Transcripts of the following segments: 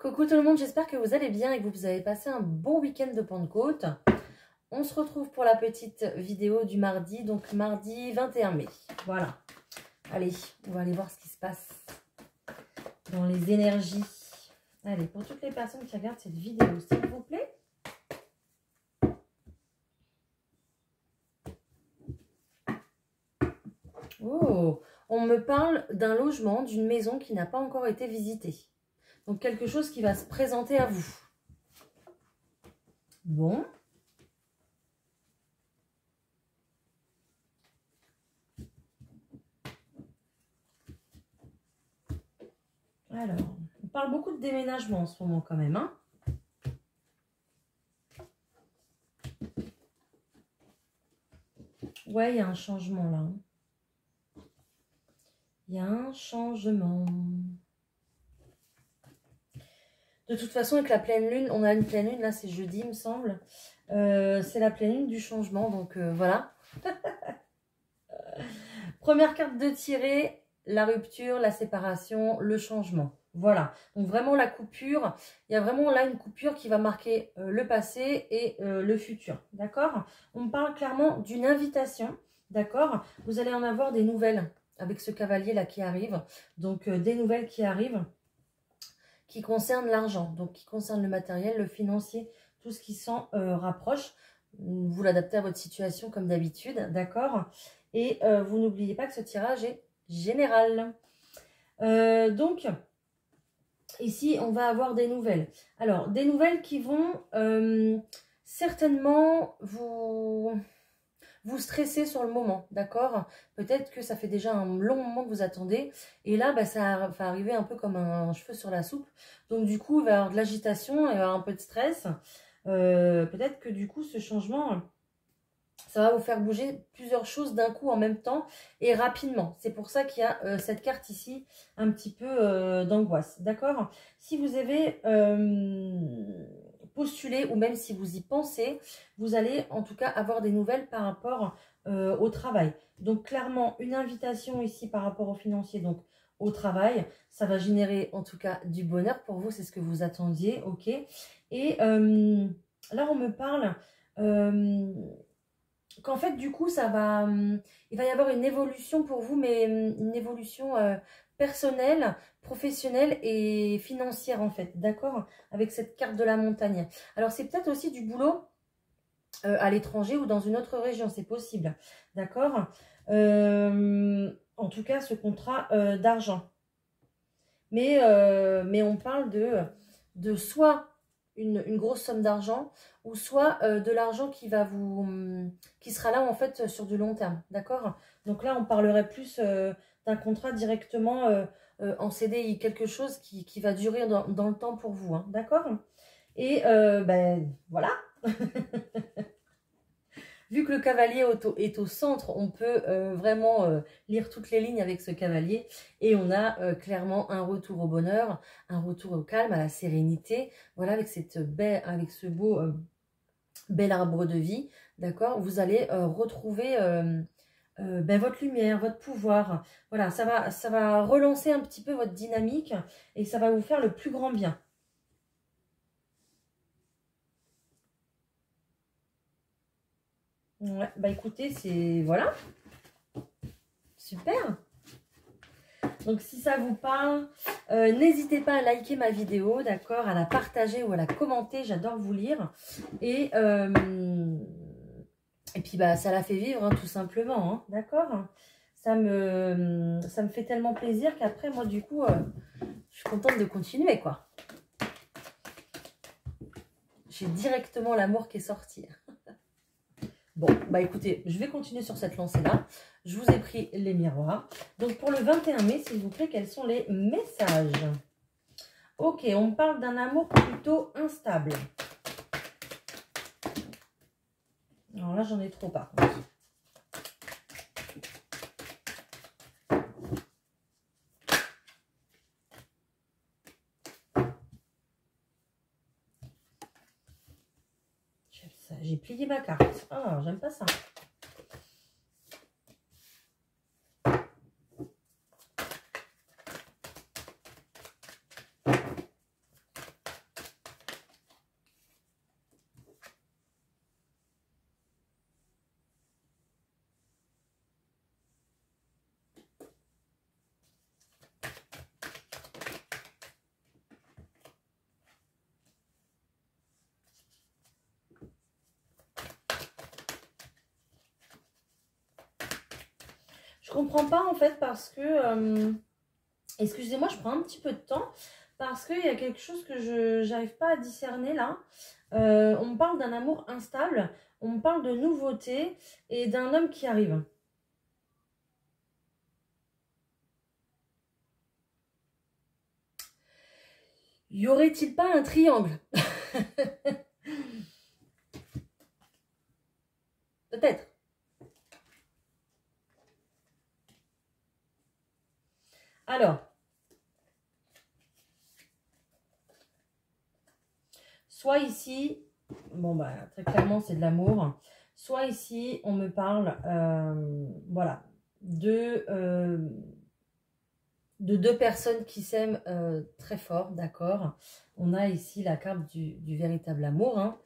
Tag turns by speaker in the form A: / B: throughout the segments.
A: Coucou tout le monde, j'espère que vous allez bien et que vous avez passé un bon week-end de Pentecôte. On se retrouve pour la petite vidéo du mardi, donc mardi 21 mai. Voilà. Allez, on va aller voir ce qui se passe dans les énergies. Allez, pour toutes les personnes qui regardent cette vidéo, s'il vous plaît. Oh, on me parle d'un logement, d'une maison qui n'a pas encore été visitée. Donc, quelque chose qui va se présenter à vous. Bon. Alors, on parle beaucoup de déménagement en ce moment quand même, hein. Ouais, il y a un changement là. Il y a un changement. De toute façon, avec la pleine lune, on a une pleine lune, là c'est jeudi, il me semble. C'est la pleine lune du changement, donc voilà. Première carte de tirée, la rupture, la séparation, le changement. Voilà, donc vraiment la coupure, il y a vraiment là une coupure qui va marquer le passé et le futur, d'accord? On me parle clairement d'une invitation, d'accord? Vous allez en avoir des nouvelles avec ce cavalier là qui arrive, donc des nouvelles qui arrivent, qui concerne l'argent, donc qui concerne le matériel, le financier, tout ce qui s'en rapproche. Vous l'adaptez à votre situation comme d'habitude, d'accord? Et vous n'oubliez pas que ce tirage est général. Donc, ici, on va avoir des nouvelles. Alors, des nouvelles qui vont certainement vous stressez sur le moment, d'accord? Peut-être que ça fait déjà un long moment que vous attendez. Et là, bah, ça va arriver un peu comme un cheveu sur la soupe. Donc, du coup, il va y avoir de l'agitation, il va y avoir un peu de stress. Peut-être que du coup, ce changement, ça va vous faire bouger plusieurs choses d'un coup en même temps et rapidement. C'est pour ça qu'il y a cette carte ici, un petit peu d'angoisse, d'accord? Si vous avez postuler ou même si vous y pensez, vous allez en tout cas avoir des nouvelles par rapport au travail. Donc clairement une invitation ici par rapport au financier, donc au travail, ça va générer en tout cas du bonheur pour vous, c'est ce que vous attendiez, ok. Et là on me parle qu'en fait du coup ça va, il va y avoir une évolution pour vous, mais une évolution personnelle, professionnelle et financière en fait, d'accord? Avec cette carte de la montagne. Alors c'est peut-être aussi du boulot à l'étranger ou dans une autre région, c'est possible, d'accord? En tout cas ce contrat d'argent. Mais on parle de soit une grosse somme d'argent ou soit de l'argent qui sera là en fait sur du long terme, d'accord? Donc là on parlerait plus d'un contrat directement en CDI, quelque chose qui va durer dans le temps pour vous, hein, d'accord? Et ben voilà. Vu que le cavalier est au centre, on peut vraiment lire toutes les lignes avec ce cavalier. Et on a clairement un retour au bonheur, un retour au calme, à la sérénité. Voilà, avec ce beau bel arbre de vie, d'accord? Vous allez retrouver ben, votre lumière, votre pouvoir. Voilà, ça va relancer un petit peu votre dynamique et ça va vous faire le plus grand bien. Ouais, bah écoutez, c'est... Voilà. Super. Donc, si ça vous parle, n'hésitez pas à liker ma vidéo, d'accord, à la partager ou à la commenter. J'adore vous lire. Et puis, bah, ça la fait vivre, hein, tout simplement, hein, d'accord? Ça me fait tellement plaisir qu'après, moi, du coup, je suis contente de continuer, quoi. J'ai directement l'amour qui est sorti. Bon, bah écoutez, je vais continuer sur cette lancée-là. Je vous ai pris les miroirs. Donc, pour le 21 mai, s'il vous plaît, quels sont les messages? Ok, on me parle d'un amour plutôt instable. Alors là, j'en ai trop, par contre. J'ai plié ma carte. Ah, j'aime pas ça. Je comprends pas en fait parce que... excusez-moi, je prends un petit peu de temps parce qu'il y a quelque chose que je n'arrive pas à discerner là. On me parle d'un amour instable, on me parle de nouveauté et d'un homme qui arrive. Y aurait-il pas un triangle? Peut-être. Alors, soit ici, bon bah très clairement c'est de l'amour, soit ici on me parle, voilà, de deux personnes qui s'aiment très fort, d'accord. On a ici la carte du véritable amour, hein.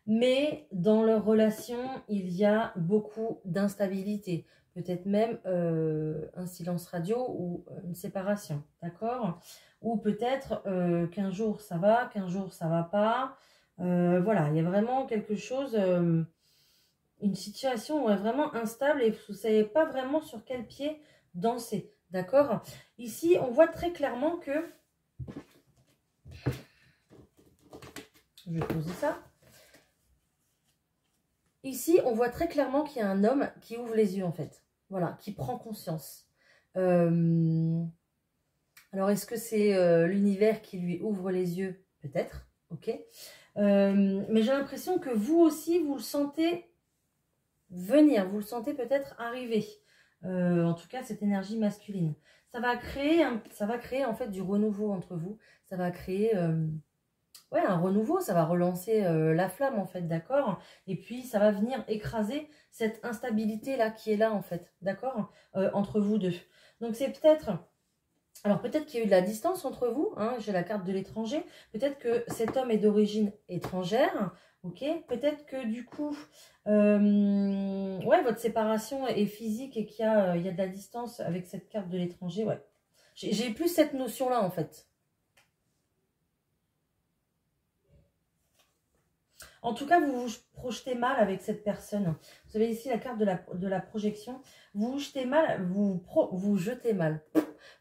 A: Mais dans leur relation, il y a beaucoup d'instabilité. Peut-être même un silence radio ou une séparation, d'accord? Ou peut-être qu'un jour ça va, qu'un jour ça va pas. Voilà, il y a vraiment quelque chose, une situation vraiment instable et vous ne savez pas vraiment sur quel pied danser, d'accord? Ici, on voit très clairement que... Je vais poser ça. Ici, on voit très clairement qu'il y a un homme qui ouvre les yeux, en fait. Voilà, qui prend conscience. Alors, est-ce que c'est l'univers qui lui ouvre les yeux? Peut-être, ok. Mais j'ai l'impression que vous aussi, vous le sentez venir. Vous le sentez peut-être arriver. En tout cas, cette énergie masculine. Ça va créer en fait du renouveau entre vous. Ça va créer... ouais, un renouveau, ça va relancer la flamme en fait, d'accord? Et puis ça va venir écraser cette instabilité-là qui est là en fait, d'accord? Entre vous deux. Donc c'est peut-être... Alors peut-être qu'il y a eu de la distance entre vous, hein, j'ai la carte de l'étranger. Peut-être que cet homme est d'origine étrangère, ok? Peut-être que du coup, ouais, votre séparation est physique et qu'il y a de la distance avec cette carte de l'étranger, ouais. J'ai plus cette notion-là en fait. En tout cas, vous vous projetez mal avec cette personne. Vous avez ici la carte de la projection. Vous vous jetez mal, vous jetez mal.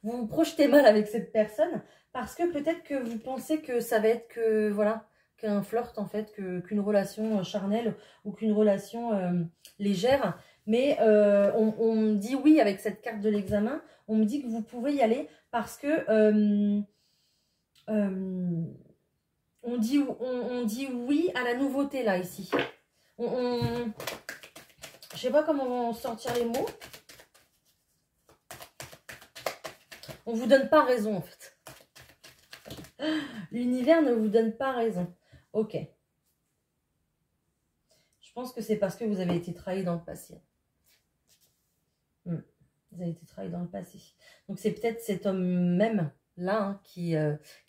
A: Vous vous projetez mal avec cette personne parce que peut-être que vous pensez que ça va être que, voilà, qu'un flirt en fait, qu'une relation charnelle ou qu'une relation légère. Mais on me dit oui avec cette carte de l'examen. On me dit que vous pouvez y aller parce que... on dit oui à la nouveauté, là, ici. Je sais pas comment sortir les mots. On vous donne pas raison, en fait. L'univers ne vous donne pas raison. Ok. Je pense que c'est parce que vous avez été trahi dans le passé. Vous avez été trahi dans le passé. Donc, c'est peut-être cet homme même, là, hein, qui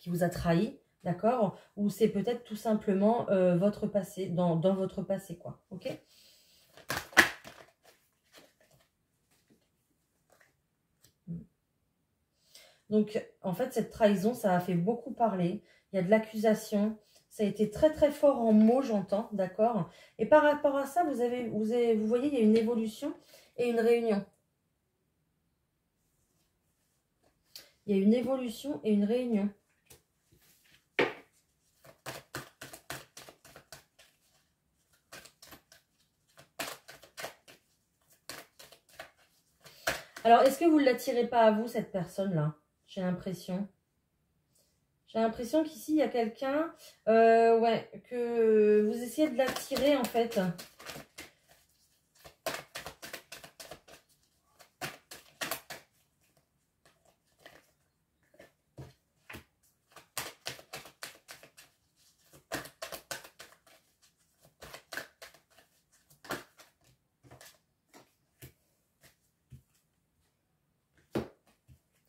A: vous a trahi. D'accord? Ou c'est peut-être tout simplement votre passé, dans votre passé, quoi. Ok? Donc, en fait, cette trahison, ça a fait beaucoup parler. Il y a de l'accusation. Ça a été très, très fort en mots, j'entends. D'accord? Et par rapport à ça, vous voyez, il y a une évolution et une réunion. Il y a une évolution et une réunion. Alors, est-ce que vous ne l'attirez pas à vous, cette personne-là? J'ai l'impression. J'ai l'impression qu'ici, il y a quelqu'un, ouais, que vous essayez de l'attirer, en fait.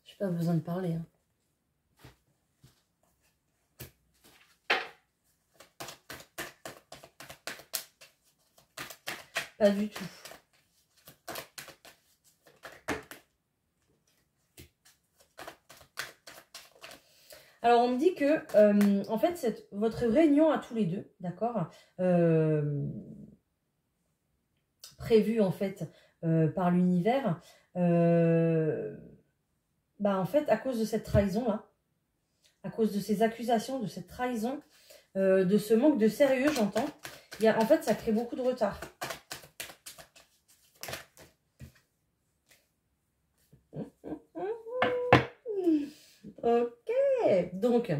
A: J'ai pas besoin de parler, hein. Pas du tout. Alors, on me dit que, en fait, votre réunion à tous les deux, d'accord, prévue, en fait, par l'univers, bah en fait, à cause de cette trahison-là, à cause de ces accusations, de cette trahison, de ce manque de sérieux, j'entends, en fait, ça crée beaucoup de retard. Ok, donc,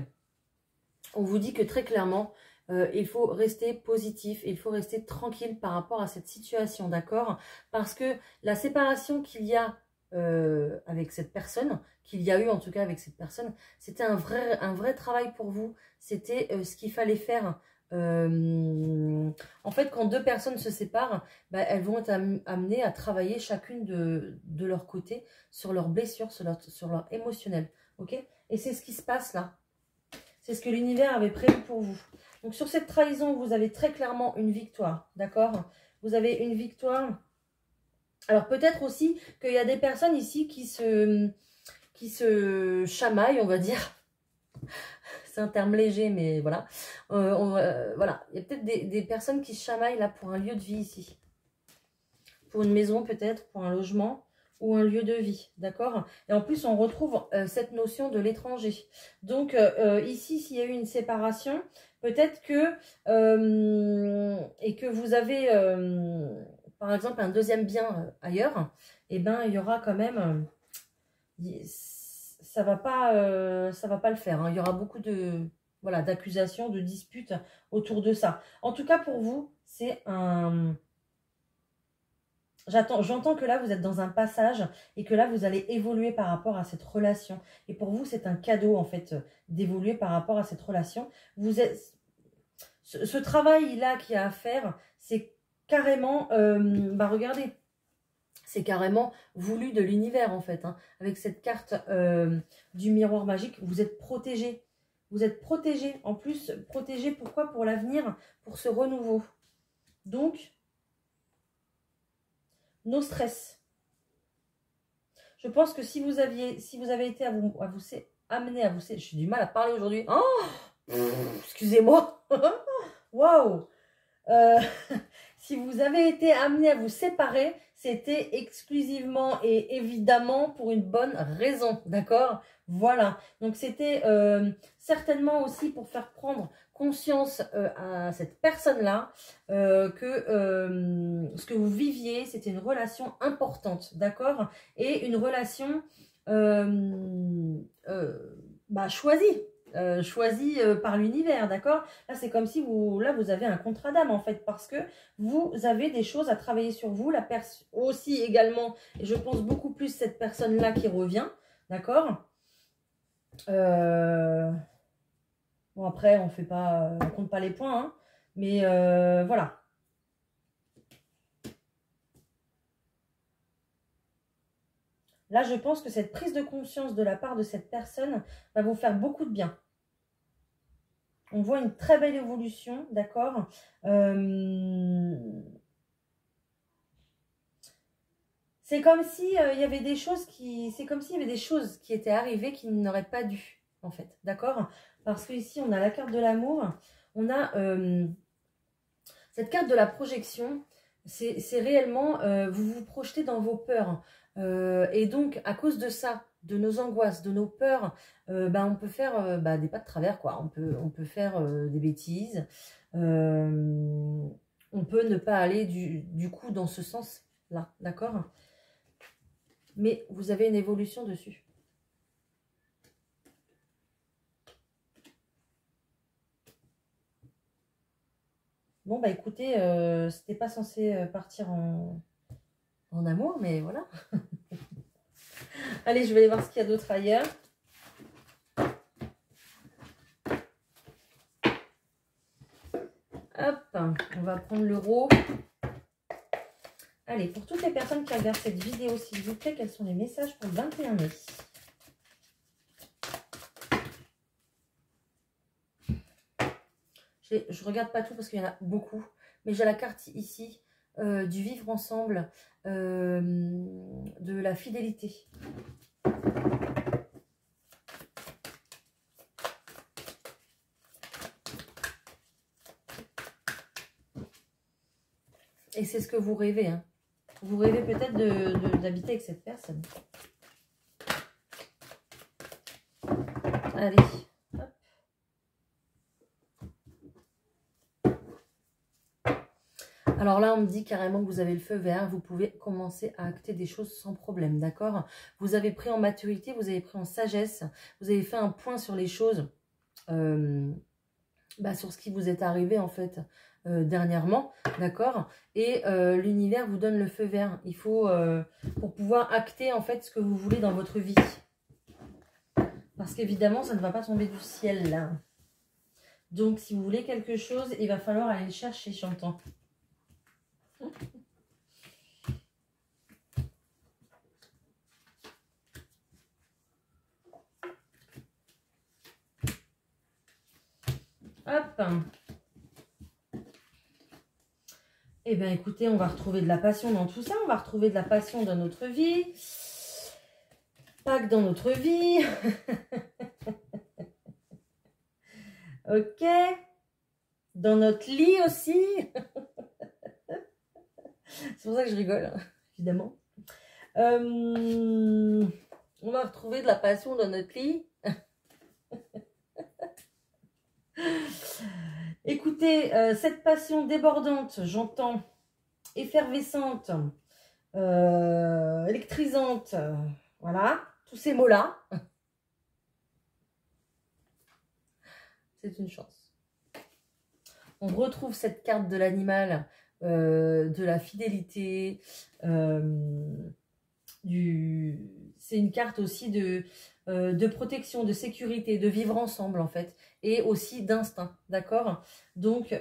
A: on vous dit que très clairement, il faut rester positif, il faut rester tranquille par rapport à cette situation, d'accord? Parce que la séparation qu'il y a avec cette personne, qu'il y a eu en tout cas avec cette personne, c'était un vrai travail pour vous, c'était ce qu'il fallait faire. En fait, quand deux personnes se séparent, bah, elles vont être amenées à travailler chacune de leur côté sur leurs blessures, sur leur émotionnel, ok? Et c'est ce qui se passe là. C'est ce que l'univers avait prévu pour vous. Donc, sur cette trahison, vous avez très clairement une victoire, d'accord? Vous avez une victoire. Alors, peut-être aussi qu'il y a des personnes ici qui se chamaillent, on va dire. C'est un terme léger, mais voilà. Voilà, il y a peut-être des personnes qui se chamaillent là pour un lieu de vie ici. Pour une maison, peut-être, pour un logement ou un lieu de vie, d'accord? Et en plus, on retrouve cette notion de l'étranger. Donc, ici, s'il y a eu une séparation, peut-être que, et que vous avez, par exemple, un deuxième bien ailleurs, eh ben, il y aura quand même, ça va pas le faire, hein. Il y aura beaucoup de, voilà, d'accusations, de disputes autour de ça. En tout cas, pour vous, c'est un... J'entends que là, vous êtes dans un passage et que là, vous allez évoluer par rapport à cette relation. Et pour vous, c'est un cadeau, en fait, d'évoluer par rapport à cette relation. Vous êtes... Ce travail-là qu'il y a à faire, c'est carrément... bah, regardez, c'est carrément voulu de l'univers, en fait, hein. Avec cette carte du miroir magique, vous êtes protégé. Vous êtes protégé. En plus, protégé, pourquoi? Pour l'avenir, pour ce renouveau. Donc... no stress. Je pense que si vous avez été amené à vous, j'ai du mal à parler aujourd'hui. Oh, excusez-moi. Waouh. Si vous avez été amené à vous séparer, c'était exclusivement et évidemment pour une bonne raison, d'accord? Voilà. Donc c'était certainement aussi pour faire prendre conscience à cette personne-là que ce que vous viviez, c'était une relation importante, d'accord? Et une relation bah, choisie. Choisie par l'univers, d'accord? Là, c'est comme si vous avez un contrat d'âme, en fait, parce que vous avez des choses à travailler sur vous. La personne aussi également, et je pense beaucoup plus cette personne-là qui revient, d'accord? Bon, après, on compte pas les points, hein, mais voilà. Là, je pense que cette prise de conscience de la part de cette personne va vous faire beaucoup de bien. On voit une très belle évolution, d'accord? C'est comme si il y avait des choses c'est comme s'il y avait des choses qui étaient arrivées qui n'auraient pas dû, en fait, d'accord? Parce que ici, on a la carte de l'amour, on a cette carte de la projection. C'est réellement, vous vous projetez dans vos peurs. Et donc, à cause de ça, de nos angoisses, de nos peurs, bah, on peut faire des pas de travers, quoi. On peut faire des bêtises. On peut ne pas aller du coup dans ce sens-là, d'accord? Mais vous avez une évolution dessus. Bon, bah écoutez, c'était pas censé partir en amour, mais voilà. Allez, je vais aller voir ce qu'il y a d'autre ailleurs. Hop, on va prendre l'euro. Allez, pour toutes les personnes qui regardent cette vidéo, s'il vous plaît, quels sont les messages pour le 21 mai? Je regarde pas tout parce qu'il y en a beaucoup, mais j'ai la carte ici du vivre ensemble, de la fidélité. Et c'est ce que vous rêvez, hein. Vous rêvez peut-être d'habiter avec cette personne. Allez. Hop. Alors là, on me dit carrément que vous avez le feu vert. Vous pouvez commencer à acter des choses sans problème, d'accord? Vous avez pris en maturité, vous avez pris en sagesse. Vous avez fait un point sur les choses, sur ce qui vous est arrivé en fait dernièrement, d'accord? Et l'univers vous donne le feu vert. Il faut, pour pouvoir acter en fait ce que vous voulez dans votre vie. Parce qu'évidemment, ça ne va pas tomber du ciel là. Donc, si vous voulez quelque chose, il va falloir aller le chercher, j'entends. Hop. Eh bien, écoutez, on va retrouver de la passion dans tout ça. On va retrouver de la passion dans notre vie. Pas que dans notre vie. Ok. Dans notre lit aussi. C'est pour ça que je rigole, hein, évidemment. On va retrouver de la passion dans notre lit. Écoutez, cette passion débordante, j'entends, effervescente, électrisante, voilà, tous ces mots-là. C'est une chance. On retrouve cette carte de l'animal, de la fidélité, c'est une carte aussi de protection, de sécurité, de vivre ensemble en fait, et aussi d'instinct, d'accord? Donc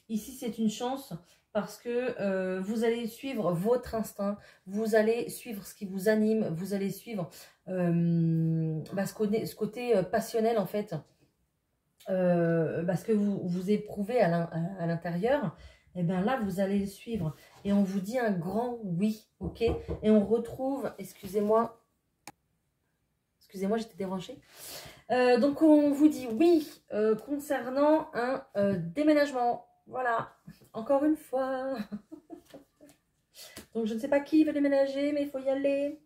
A: ici c'est une chance parce que vous allez suivre votre instinct, vous allez suivre ce qui vous anime, vous allez suivre ce côté passionnel en fait, ce que vous éprouvez à l'intérieur. Et bien là, vous allez le suivre. Et on vous dit un grand oui, ok? Et on retrouve, excusez-moi, j'étais dérangée. Donc, on vous dit oui concernant un déménagement. Voilà, encore une fois. Donc, je ne sais pas qui veut déménager, mais il faut y aller.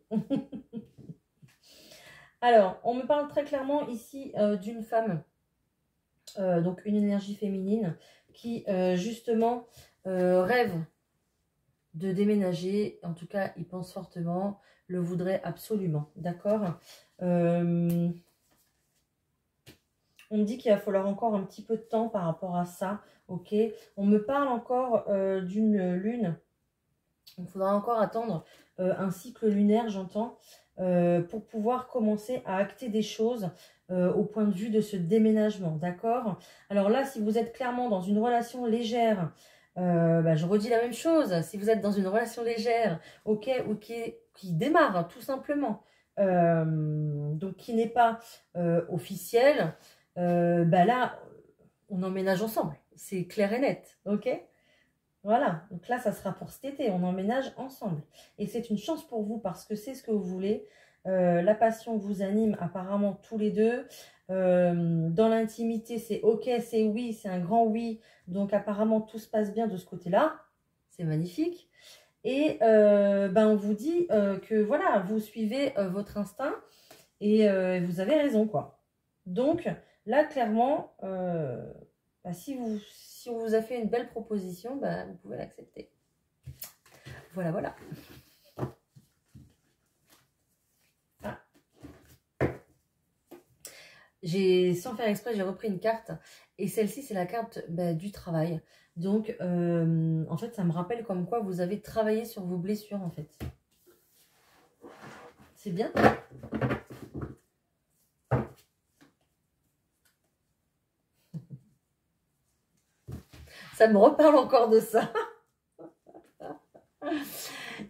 A: Alors, on me parle très clairement ici d'une femme, donc une énergie féminine, qui justement rêve de déménager. En tout cas, il pense fortement, le voudrait absolument, d'accord? On me dit qu'il va falloir encore un petit peu de temps par rapport à ça, ok? On me parle encore d'une lune. Il faudra encore attendre un cycle lunaire, j'entends, pour pouvoir commencer à acter des choses au point de vue de ce déménagement, d'accord? Alors là, si vous êtes clairement dans une relation légère, je redis la même chose. Si vous êtes dans une relation légère, ok, ou qui démarre hein, tout simplement, donc qui n'est pas officielle, là, on emménage ensemble. C'est clair et net, ok? Voilà, donc là, ça sera pour cet été. On emménage ensemble. Et c'est une chance pour vous parce que c'est ce que vous voulez. La passion vous anime apparemment tous les deux. Dans l'intimité, c'est ok, c'est oui, c'est un grand oui. Donc apparemment, tout se passe bien de ce côté-là. C'est magnifique. Et on vous dit que voilà, vous suivez votre instinct et vous avez raison, quoi. Donc là, clairement, si on vous a fait une belle proposition, vous pouvez l'accepter. Voilà, voilà. Ah. Sans faire exprès, j'ai repris une carte. Et celle-ci, c'est la carte du travail. Donc, en fait, ça me rappelle comme quoi vous avez travaillé sur vos blessures, en fait. C'est bien. Ça me reparle encore de ça.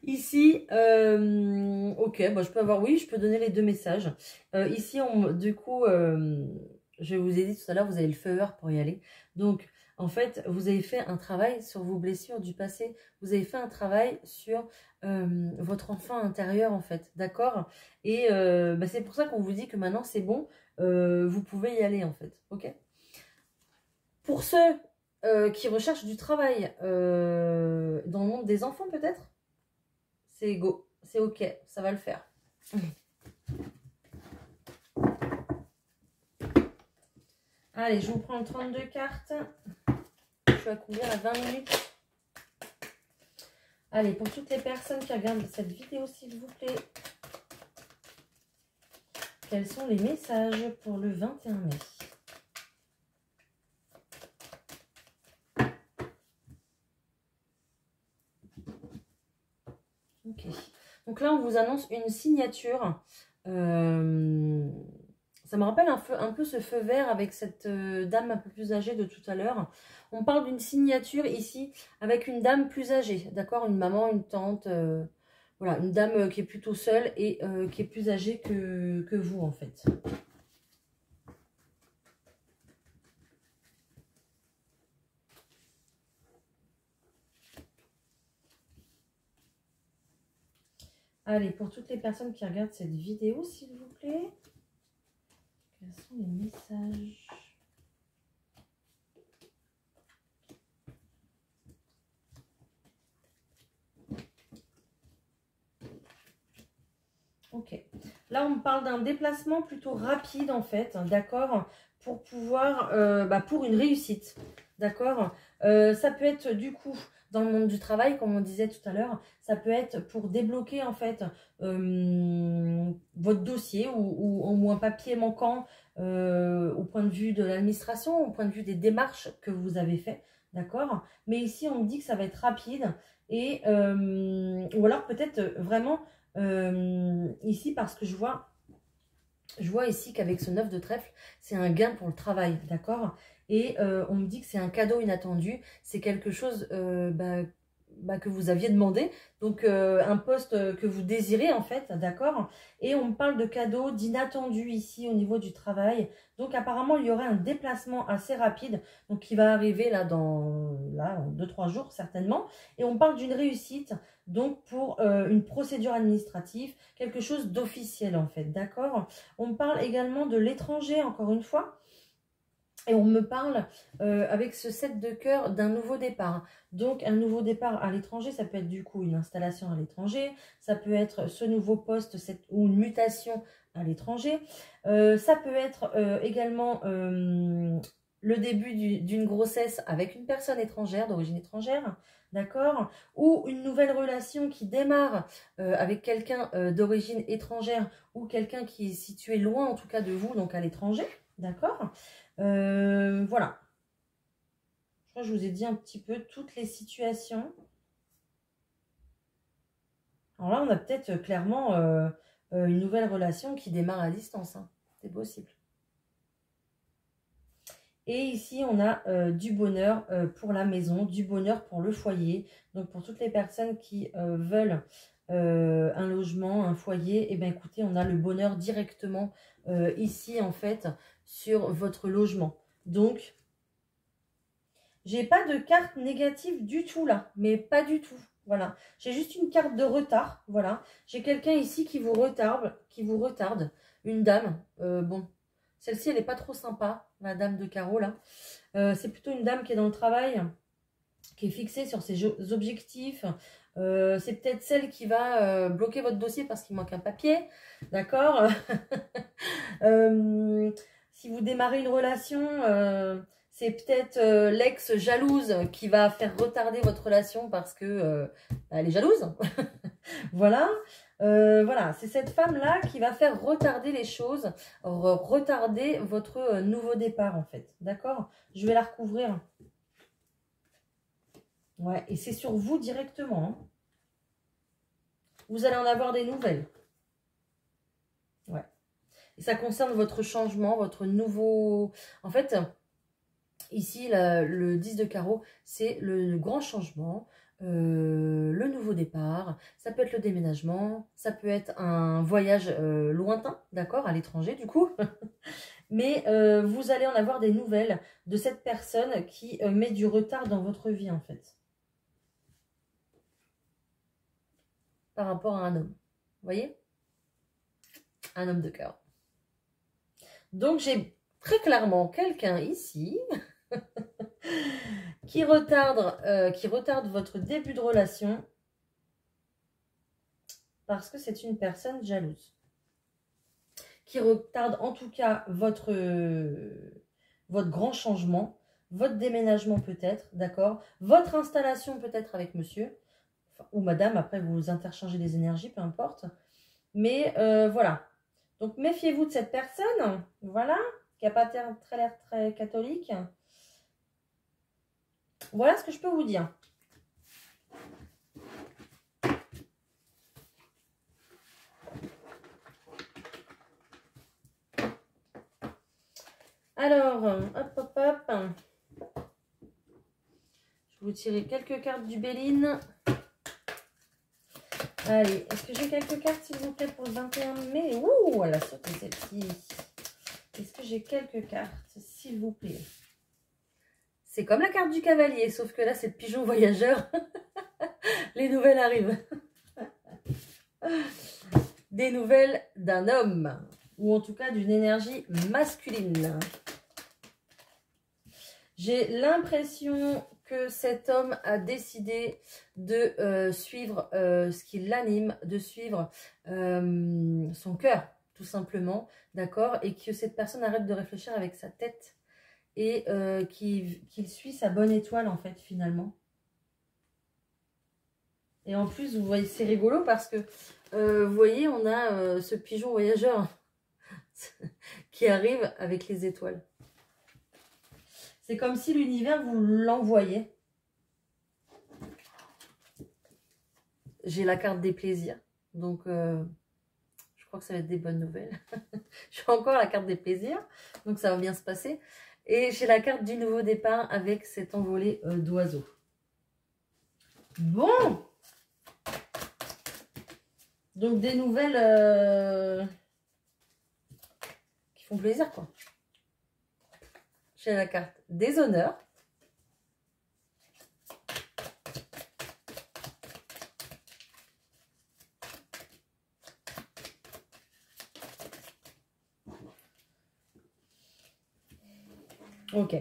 A: Ici, ok, je peux avoir, oui, je peux donner les deux messages. Ici, du coup, je vous ai dit tout à l'heure, vous avez le feu vert pour y aller. Donc, en fait, vous avez fait un travail sur vos blessures du passé. Vous avez fait un travail sur votre enfant intérieur, en fait, d'accord? Et c'est pour ça qu'on vous dit que maintenant, c'est bon, vous pouvez y aller, en fait, ok? Pour ceux qui recherchent du travail dans le monde des enfants, peut-être? c'est go, c'est ok, ça va le faire. Allez, je vous prends 32 cartes. Je suis à combien? À 20 minutes. Allez, pour toutes les personnes qui regardent cette vidéo, s'il vous plaît, quels sont les messages pour le 21 mai? Ok. Donc là, on vous annonce une signature. Ça me rappelle un peu ce feu vert avec cette dame un peu plus âgée de tout à l'heure. On parle d'une signature ici avec une dame plus âgée, d'accord? Une maman, une tante, voilà, une dame qui est plutôt seule et qui est plus âgée que vous en fait. Allez, pour toutes les personnes qui regardent cette vidéo, s'il vous plaît, quels sont les messages? Ok. Là, on me parle d'un déplacement plutôt rapide, en fait, d'accord, pour pouvoir, pour une réussite, d'accord. Ça peut être, du coup, dans le monde du travail, comme on disait tout à l'heure, ça peut être pour débloquer, en fait, votre dossier ou un papier manquant au point de vue de l'administration, au point de vue des démarches que vous avez fait, d'accord. Mais ici, on me dit que ça va être rapide et, ou alors peut-être vraiment... ici, parce que je vois ici qu'avec ce 9 de trèfle, c'est un gain pour le travail, d'accord? Et on me dit que c'est un cadeau inattendu, c'est quelque chose que vous aviez demandé, donc un poste que vous désirez en fait, d'accord? Et on me parle de cadeau d'inattendu ici au niveau du travail, donc apparemment il y aurait un déplacement assez rapide, donc qui va arriver là en 2-3 jours certainement, et on parle d'une réussite, donc pour une procédure administrative, quelque chose d'officiel en fait, d'accord? On me parle également de l'étranger, encore une fois. Et on me parle, avec ce 7 de cœur, d'un nouveau départ. Donc, un nouveau départ à l'étranger, ça peut être du coup une installation à l'étranger. Ça peut être ce nouveau poste ou une mutation à l'étranger. Ça peut être également le début d'une grossesse avec une personne étrangère, d'origine étrangère. D'accord? Ou une nouvelle relation qui démarre avec quelqu'un d'origine étrangère ou quelqu'un qui est situé loin, en tout cas de vous, donc à l'étranger. D'accord? Voilà. Je crois que je vous ai dit un petit peu toutes les situations. Alors là, on a peut-être clairement une nouvelle relation qui démarre à distance. Hein. C'est possible. Et ici, on a du bonheur pour la maison, du bonheur pour le foyer. Donc, pour toutes les personnes qui veulent un logement, un foyer, eh bien, écoutez, on a le bonheur directement ici, en fait, sur votre logement. Donc, j'ai pas de carte négative du tout là, mais pas du tout. Voilà, j'ai juste une carte de retard. Voilà, j'ai quelqu'un ici qui vous retarde, une dame. Bon, celle-ci elle est pas trop sympa, la dame de carreau là. C'est plutôt une dame qui est dans le travail, qui est fixée sur ses objectifs. C'est peut-être celle qui va bloquer votre dossier parce qu'il manque un papier, d'accord. Si vous démarrez une relation, c'est peut-être l'ex jalouse qui va faire retarder votre relation parce que elle est jalouse. Voilà. Voilà, c'est cette femme-là qui va faire retarder les choses, retarder votre nouveau départ en fait. D'accord? Je vais la recouvrir. Ouais, et c'est sur vous directement. Hein. Vous allez en avoir des nouvelles. Ouais. Et ça concerne votre changement, votre nouveau... En fait, ici, le 10 de carreau, c'est le grand changement, le nouveau départ. Ça peut être le déménagement, ça peut être un voyage lointain, d'accord, à l'étranger du coup. Mais vous allez en avoir des nouvelles de cette personne qui met du retard dans votre vie, en fait. Par rapport à un homme. Vous voyez? Un homme de cœur. Donc, j'ai très clairement quelqu'un ici qui retarde votre début de relation parce que c'est une personne jalouse. Qui retarde en tout cas votre grand changement, votre déménagement peut-être, d'accord? Votre installation peut-être avec monsieur, enfin, ou madame, après vous interchangez les énergies, peu importe. Mais voilà. Donc méfiez-vous de cette personne, voilà, qui n'a pas l'air très catholique. Voilà ce que je peux vous dire. Alors, hop, hop, hop. Je vais vous tirer quelques cartes du Béline. Allez, est-ce que j'ai quelques cartes, s'il vous plaît, pour le 21 mai? Ouh, voilà, surtout celle-ci. Est-ce que j'ai quelques cartes, s'il vous plaît? C'est comme la carte du cavalier, sauf que là, c'est le pigeon voyageur. Les nouvelles arrivent. Des nouvelles d'un homme, ou en tout cas d'une énergie masculine. J'ai l'impression que cet homme a décidé de suivre ce qui l'anime, de suivre son cœur, tout simplement, d'accord? Et que cette personne arrête de réfléchir avec sa tête et qu'il suit sa bonne étoile, en fait, finalement. Et en plus, vous voyez, c'est rigolo parce que, vous voyez, on a ce pigeon voyageur qui arrive avec les étoiles. C'est comme si l'univers vous l'envoyait. J'ai la carte des plaisirs. Donc, je crois que ça va être des bonnes nouvelles. J'ai encore la carte des plaisirs. Donc, ça va bien se passer. Et j'ai la carte du nouveau départ avec cet envolé d'oiseaux. Bon! Donc, des nouvelles qui font plaisir, quoi. J'ai la carte des honneurs. Ok.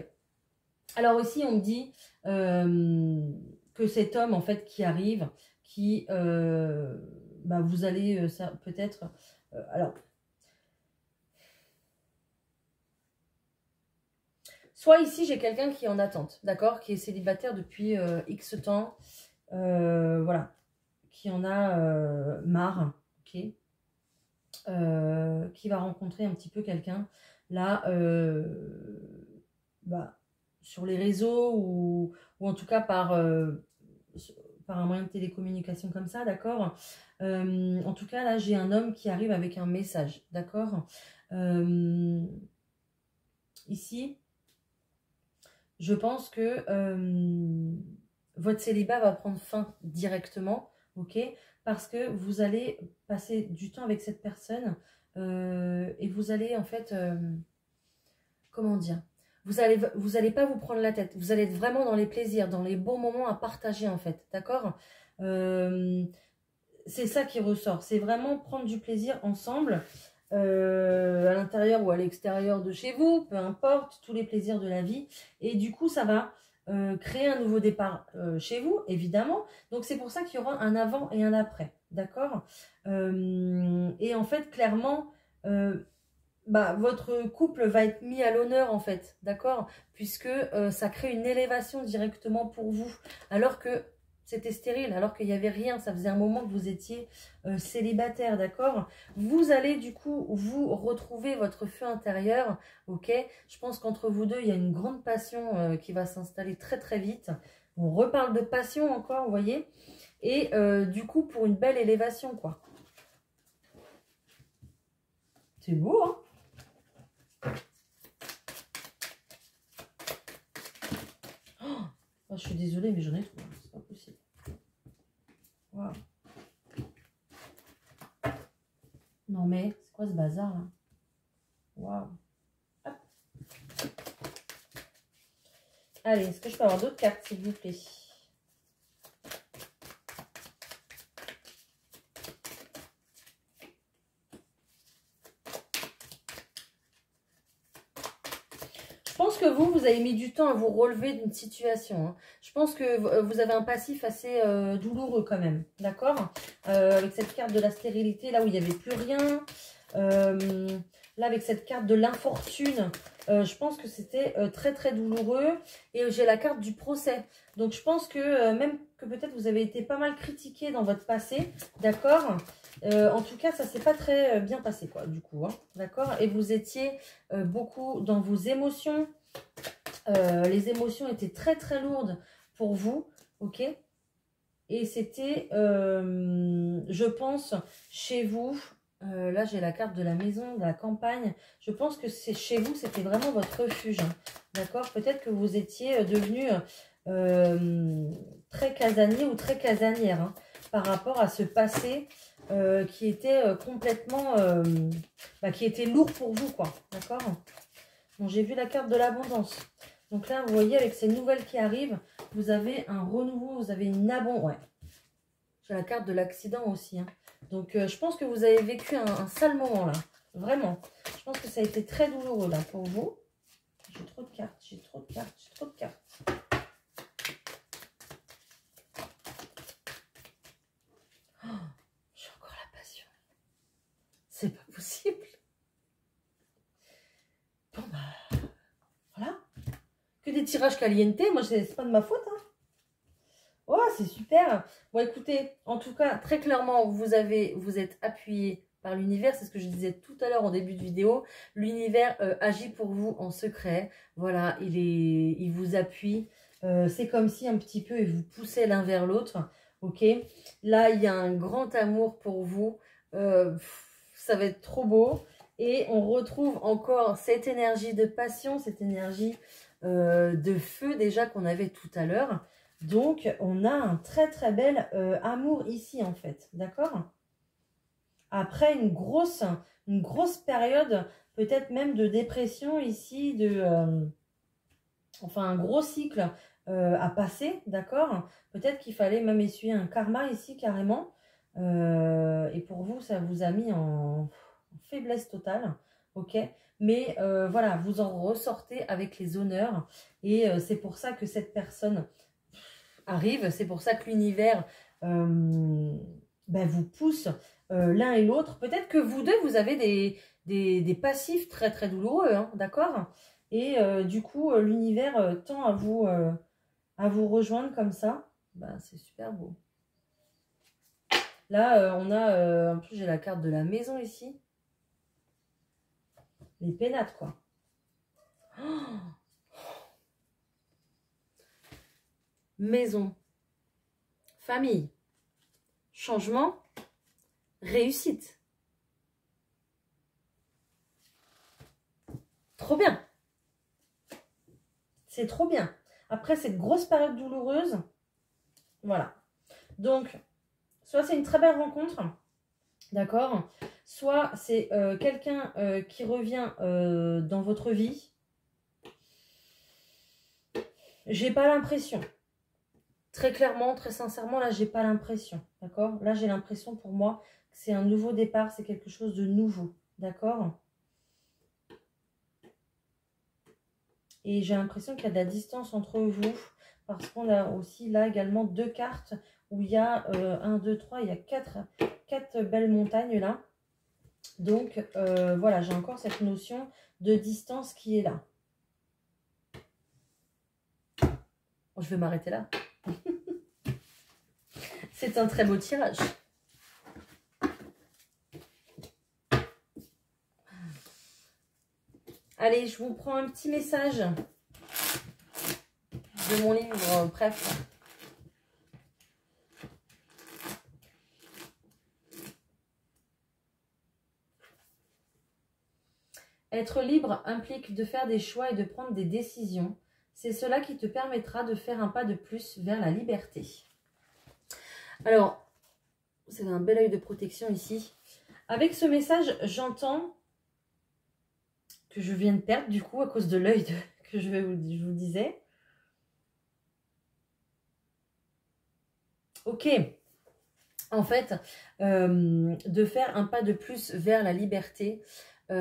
A: Alors ici, on me dit que cet homme, en fait, qui arrive, qui, bah, vous allez peut-être... alors, soit ici, j'ai quelqu'un qui est en attente, d'accord, qui est célibataire depuis X temps, voilà, qui en a marre, ok, qui va rencontrer un petit peu quelqu'un, là, bah, sur les réseaux ou en tout cas par un moyen de télécommunication comme ça, d'accord. En tout cas, là, j'ai un homme qui arrive avec un message, d'accord. Ici, je pense que votre célibat va prendre fin directement, ok, parce que vous allez passer du temps avec cette personne et vous allez en fait, comment dire, vous allez pas vous prendre la tête, vous allez être vraiment dans les plaisirs, dans les bons moments à partager en fait, d'accord. C'est ça qui ressort, c'est vraiment prendre du plaisir ensemble. À l'intérieur ou à l'extérieur de chez vous, peu importe, tous les plaisirs de la vie. Et du coup, ça va créer un nouveau départ chez vous, évidemment. Donc, c'est pour ça qu'il y aura un avant et un après, d'accord. Et en fait, clairement, bah, votre couple va être mis à l'honneur, en fait, d'accord, puisque ça crée une élévation directement pour vous, alors que c'était stérile, alors qu'il n'y avait rien. Ça faisait un moment que vous étiez célibataire, d'accord. Vous allez du coup vous retrouver votre feu intérieur, ok. Je pense qu'entre vous deux, il y a une grande passion qui va s'installer très très vite. On reparle de passion encore, vous voyez. Et du coup, pour une belle élévation, quoi. C'est beau, hein. Oh, je suis désolée, mais j'en ai trop. C'est pas possible. Waouh. Non mais, c'est quoi ce bazar là? Waouh. Allez, est-ce que je peux avoir d'autres cartes, s'il vous plaît? Je pense que vous avez mis du temps à vous relever d'une situation. Hein. Je pense que vous avez un passif assez douloureux quand même, d'accord? avec cette carte de la stérilité, là où il n'y avait plus rien. Là, avec cette carte de l'infortune, je pense que c'était très, très douloureux. Et j'ai la carte du procès. Donc, je pense que même que peut-être vous avez été pas mal critiqué dans votre passé, d'accord. En tout cas, ça s'est pas très bien passé, quoi, du coup, hein, d'accord. Et vous étiez beaucoup dans vos émotions. Les émotions étaient très, très lourdes pour vous, ok. Et c'était, je pense, chez vous, là j'ai la carte de la maison, de la campagne, je pense que c'est chez vous, c'était vraiment votre refuge, hein, d'accord. Peut-être que vous étiez devenu très casanier ou très casanière, hein, par rapport à ce passé qui était complètement, qui était lourd pour vous, quoi, d'accord. Bon, j'ai vu la carte de l'abondance. Donc là, vous voyez, avec ces nouvelles qui arrivent, vous avez un renouveau, vous avez une abondance. Ouais. J'ai la carte de l'accident aussi, hein. Donc, je pense que vous avez vécu un sale moment, là. Vraiment. Je pense que ça a été très douloureux, là, pour vous. J'ai trop de cartes, j'ai trop de cartes, j'ai trop de cartes. Oh, j'ai encore la passion. C'est pas possible. Bon, bah, voilà. Que des tirages caliente. Moi, c'est pas de ma faute, hein. Oh, c'est super. Bon, écoutez, en tout cas, très clairement, vous êtes appuyé par l'univers. C'est ce que je disais tout à l'heure en début de vidéo. L'univers agit pour vous en secret. Voilà, il vous appuie. C'est comme si un petit peu, il vous poussait l'un vers l'autre. Ok. Là, il y a un grand amour pour vous. Ça va être trop beau. Et on retrouve encore cette énergie de passion, cette énergie de feu déjà qu'on avait tout à l'heure. Donc, on a un très très bel amour ici, en fait. D'accord? Après une grosse période, peut-être même de dépression ici, enfin un gros cycle à passer, d'accord? Peut-être qu'il fallait même essuyer un karma ici, carrément. Et pour vous, ça vous a mis en faiblesse totale, ok? Mais voilà, vous en ressortez avec les honneurs. Et c'est pour ça que cette personne arrive. C'est pour ça que l'univers vous pousse l'un et l'autre. Peut-être que vous deux, vous avez des passifs très très douloureux, hein, d'accord. Et du coup, l'univers tend à vous rejoindre comme ça. Ben, c'est super beau. Là, on a, en plus j'ai la carte de la maison ici. Les pénates, quoi. Oh, maison, famille, changement, réussite. Trop bien. C'est trop bien. Après cette grosse période douloureuse, voilà. Donc, soit c'est une très belle rencontre, d'accord. Soit c'est quelqu'un qui revient dans votre vie. J'ai pas l'impression. Très clairement, très sincèrement, là, j'ai pas l'impression, d'accord. Là, j'ai l'impression pour moi que c'est un nouveau départ, c'est quelque chose de nouveau, d'accord. Et j'ai l'impression qu'il y a de la distance entre vous, parce qu'on a aussi là également deux cartes où il y a 1, 2, 3, il y a quatre belles montagnes là. Donc voilà, j'ai encore cette notion de distance qui est là. Bon, je vais m'arrêter là. C'est un très beau tirage. Allez, je vous prends un petit message de mon livre Bref. Être libre implique de faire des choix et de prendre des décisions. C'est cela qui te permettra de faire un pas de plus vers la liberté. Alors, vous avez un bel œil de protection ici. Avec ce message, j'entends que je viens de perdre du coup à cause de l'œil que je vous disais. Ok. En fait, de faire un pas de plus vers la liberté, c'est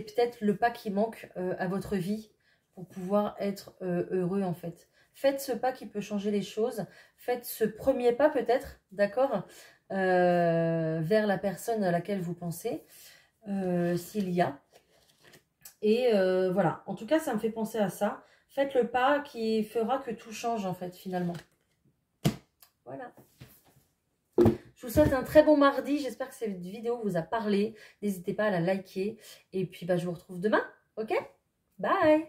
A: peut-être le pas qui manque à votre vie pour pouvoir être heureux en fait. Faites ce pas qui peut changer les choses. Faites ce premier pas peut-être, d'accord, vers la personne à laquelle vous pensez, s'il y a. Et voilà, en tout cas, ça me fait penser à ça. Faites le pas qui fera que tout change, en fait, finalement. Voilà. Je vous souhaite un très bon mardi. J'espère que cette vidéo vous a parlé. N'hésitez pas à la liker. Et puis, bah, je vous retrouve demain. Ok? Bye!